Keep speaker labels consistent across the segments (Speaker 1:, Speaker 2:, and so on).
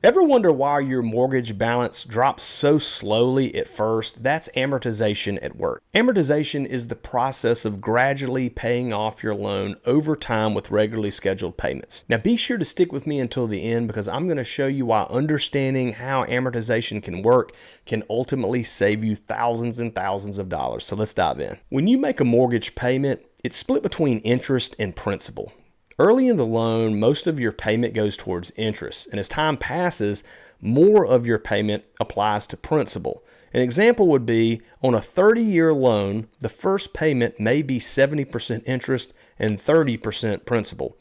Speaker 1: Ever wonder why your mortgage balance drops so slowly at first? That's amortization at work. Amortization is the process of gradually paying off your loan over time with regularly scheduled payments. Now be sure to stick with me until the end because I'm going to show you why understanding how amortization can work can ultimately save you thousands and thousands of dollars. So let's dive in. When you make a mortgage payment, it's split between interest and principal. Early in the loan, most of your payment goes towards interest, and as time passes, more of your payment applies to principal. An example would be on a 30-year loan, the first payment may be 70% interest and 30% principal.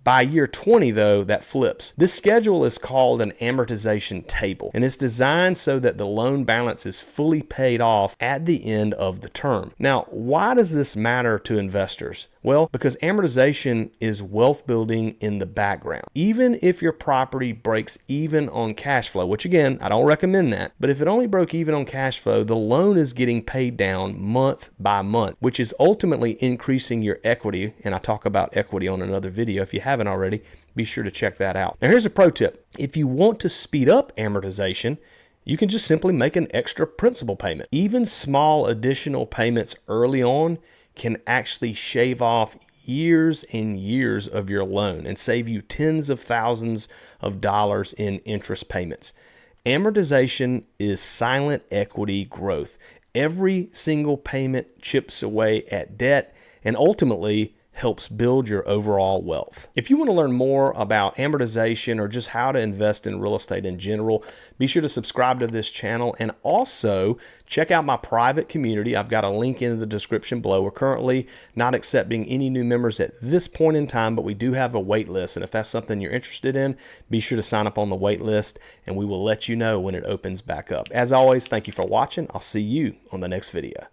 Speaker 1: By year 20, though, that flips. This schedule is called an amortization table, and it's designed so that the loan balance is fully paid off at the end of the term. Now, why does this matter to investors? Well, because amortization is wealth building in the background. Even if your property breaks even on cash flow, which again, I don't recommend that, but if it only broke even on cash flow, the loan is getting paid down month by month, which is ultimately increasing your equity. And I talk about equity on another video. If you haven't already, be sure to check that out. Now, here's a pro tip. If you want to speed up amortization, you can just simply make an extra principal payment. Even small additional payments early on can actually shave off years and years of your loan and save you tens of thousands of dollars in interest payments. Amortization is silent equity growth. Every single payment chips away at debt and ultimately helps build your overall wealth. If you want to learn more about amortization or just how to invest in real estate in general, be sure to subscribe to this channel and also check out my private community. I've got a link in the description below. We're currently not accepting any new members at this point in time, but we do have a wait list. And if that's something you're interested in, be sure to sign up on the wait list and we will let you know when it opens back up. As always, thank you for watching. I'll see you on the next video.